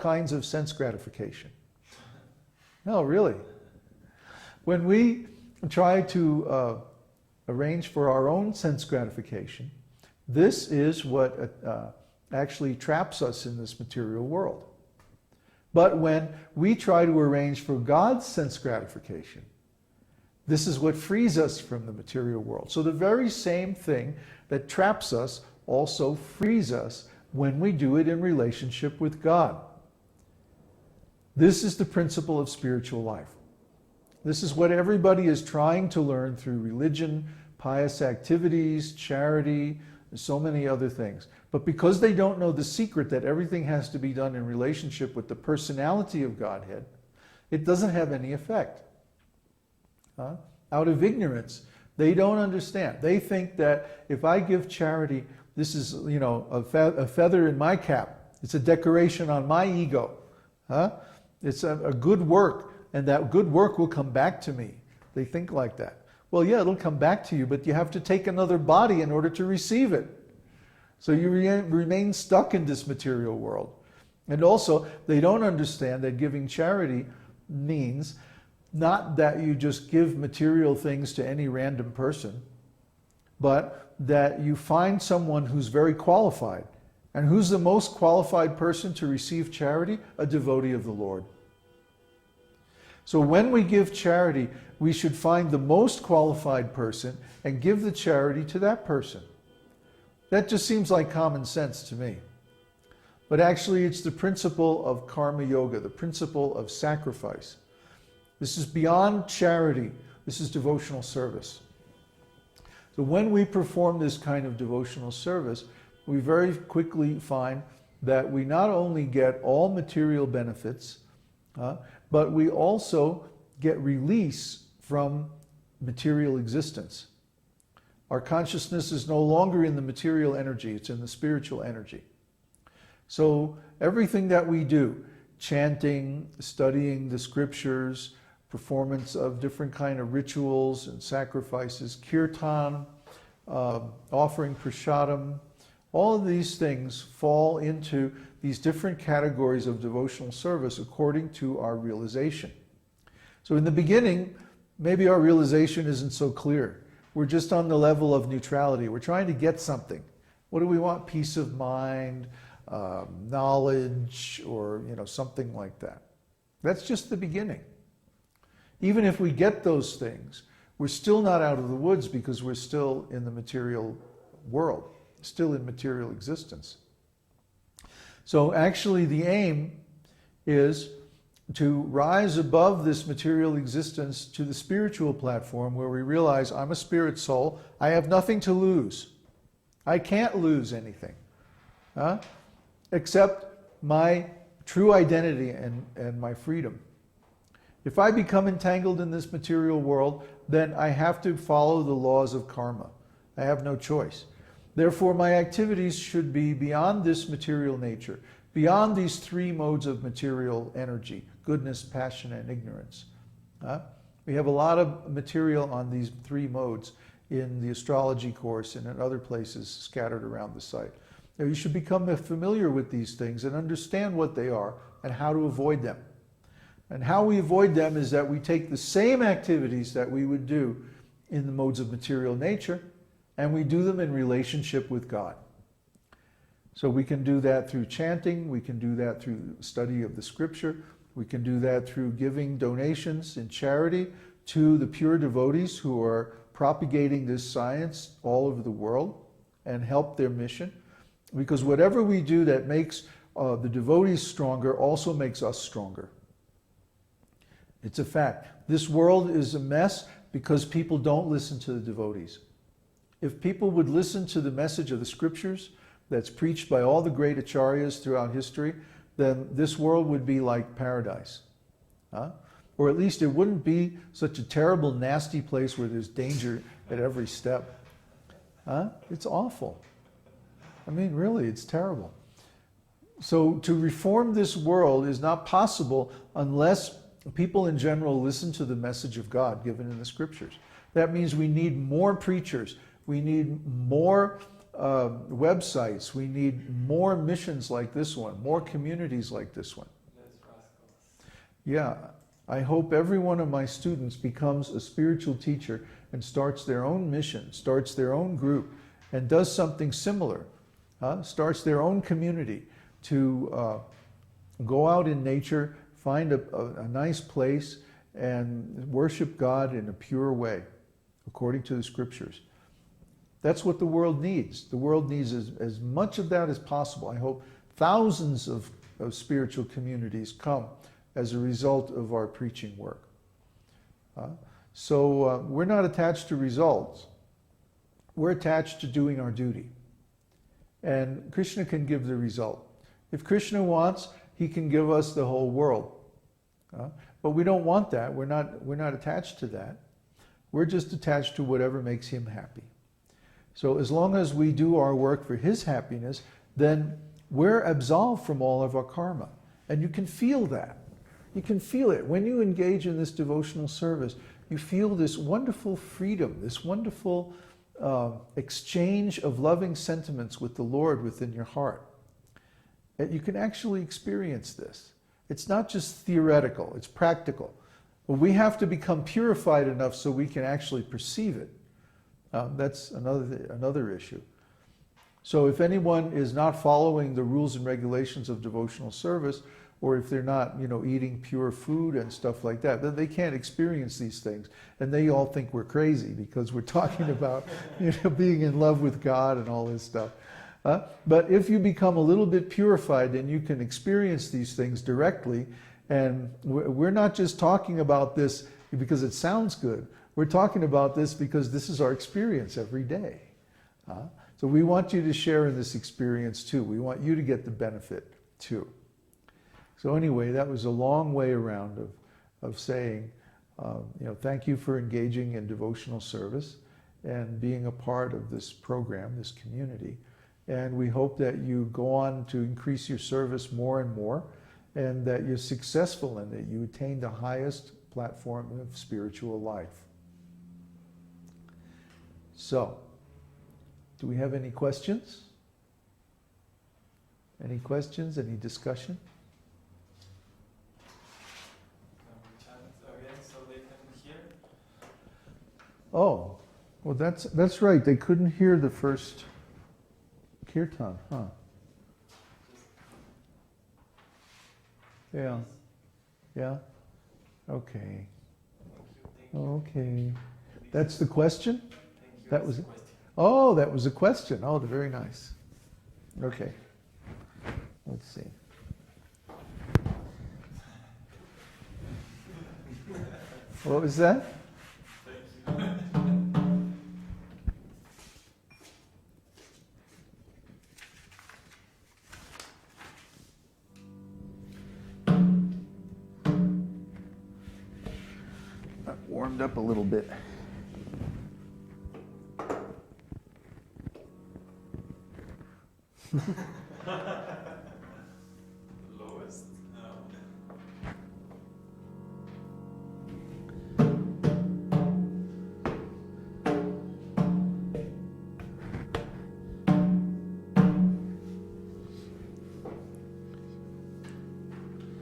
kinds of sense gratification. No, really. When we try to arrange for our own sense gratification, this is what actually traps us in this material world. But when we try to arrange for God's sense gratification, this is what frees us from the material world. So the very same thing that traps us also frees us when we do it in relationship with God. This is the principle of spiritual life. This is what everybody is trying to learn through religion, pious activities, charity, and so many other things. But because they don't know the secret that everything has to be done in relationship with the personality of Godhead, it doesn't have any effect. Out of ignorance, they don't understand. They think that if I give charity, this is, a feather in my cap. It's a decoration on my ego. It's a good work, and that good work will come back to me. They think like that. Well, yeah, it'll come back to you, but you have to take another body in order to receive it. So you remain stuck in this material world. And also, they don't understand that giving charity means not that you just give material things to any random person, but that you find someone who's very qualified. And who's the most qualified person to receive charity? A devotee of the Lord. So when we give charity, we should find the most qualified person and give the charity to that person. That just seems like common sense to me. But actually, it's the principle of karma yoga, the principle of sacrifice. This is beyond charity. This is devotional service. So when we perform this kind of devotional service, we very quickly find that we not only get all material benefits, but we also get release from material existence. Our consciousness is no longer in the material energy, it's in the spiritual energy. So everything that we do, chanting, studying the scriptures, performance of different kind of rituals and sacrifices, kirtan, offering prasadam, all of these things fall into these different categories of devotional service according to our realization. So in the beginning, maybe our realization isn't so clear. We're just on the level of neutrality. We're trying to get something. What do we want? Peace of mind, knowledge, or something like that. That's just the beginning. Even if we get those things, we're still not out of the woods because we're still in the material world, still in material existence. So actually the aim is to rise above this material existence to the spiritual platform where we realize I'm a spirit soul, I have nothing to lose. I can't lose anything, except my true identity and my freedom. If I become entangled in this material world, then I have to follow the laws of karma. I have no choice. Therefore, my activities should be beyond this material nature, beyond these three modes of material energy, goodness, passion, and ignorance. We have a lot of material on these three modes in the astrology course and in other places scattered around the site. Now, you should become familiar with these things and understand what they are and how to avoid them. And how we avoid them is that we take the same activities that we would do in the modes of material nature and we do them in relationship with God. So we can do that through chanting, we can do that through study of the scripture, we can do that through giving donations in charity to the pure devotees who are propagating this science all over the world and help their mission. Because whatever we do that makes the devotees stronger also makes us stronger. It's a fact. This world is a mess because people don't listen to the devotees. If people would listen to the message of the scriptures that's preached by all the great acharyas throughout history, then this world would be like paradise. Or at least it wouldn't be such a terrible, nasty place where there's danger at every step. It's awful. I mean, really, it's terrible. So to reform this world is not possible unless people in general listen to the message of God given in the scriptures. That means we need more preachers. We need more websites. We need more missions like this one, more communities like this one. Yeah, I hope every one of my students becomes a spiritual teacher and starts their own mission, starts their own group, and does something similar, starts their own community to go out in nature, find a nice place, and worship God in a pure way, according to the scriptures. That's what the world needs. The world needs as much of that as possible. I hope thousands of spiritual communities come as a result of our preaching work. So we're not attached to results. We're attached to doing our duty. And Krishna can give the result. If Krishna wants, he can give us the whole world. But we don't want that. We're not attached to that. We're just attached to whatever makes him happy. So as long as we do our work for his happiness, then we're absolved from all of our karma. And you can feel that. You can feel it. When you engage in this devotional service, you feel this wonderful freedom, this wonderful exchange of loving sentiments with the Lord within your heart. And you can actually experience this. It's not just theoretical, it's practical. But we have to become purified enough so we can actually perceive it. That's another issue. So if anyone is not following the rules and regulations of devotional service, or if they're not, eating pure food and stuff like that, then they can't experience these things. And they all think we're crazy because we're talking about, being in love with God and all this stuff. But if you become a little bit purified, then you can experience these things directly. And we're not just talking about this because it sounds good. We're talking about this because this is our experience every day. So we want you to share in this experience too. We want you to get the benefit too. So anyway, that was a long way around of saying, thank you for engaging in devotional service and being a part of this program, this community. And we hope that you go on to increase your service more and more, and that you're successful and that you attain the highest platform of spiritual life. So, do we have any questions? Any questions? Any discussion? So they can hear? Oh, well that's right. They couldn't hear the first kirtan, huh? Yeah. Yeah? Okay. Okay. That's the question? That was it? Oh, that was a question. Oh, very nice. Okay. Let's see. What was that? Warmed up a little bit. Lowest? No.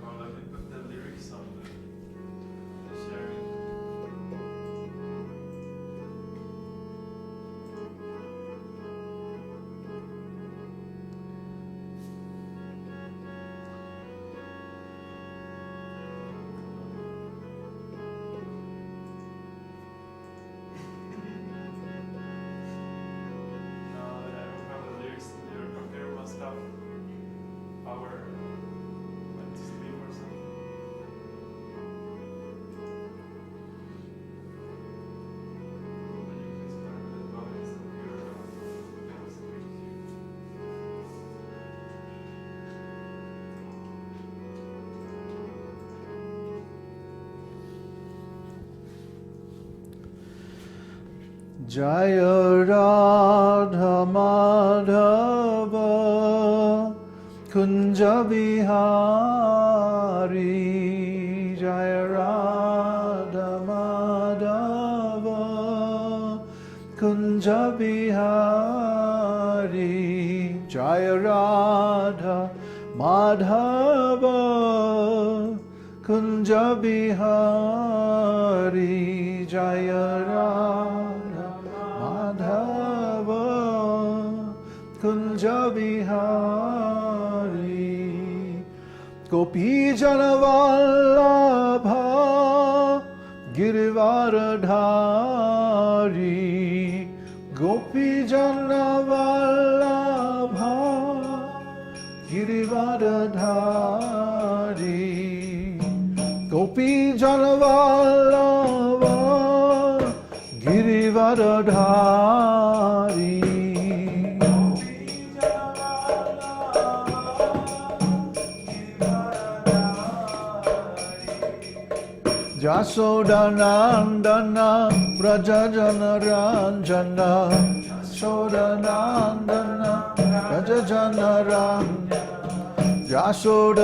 Oh, let me put the lyrics on the sharing. Power went to sleep or something. But you can start with bodies of your Jaya Radha-maha-dvādaśī Kunja Bihari Jaya Radha-maha-dvādaśī Kunja Bihari Madhava Kunja Bihari Jaya Radha Madhava Kunja Bihari Gopi Janavallabha Girivaradhari Gopi Janavallabha Girivaradhari Gopi Janavallabha Girivaradhari Jasodanandana Brajajana Ranjana Jasodanandana Brajajana Ranjana Jasoda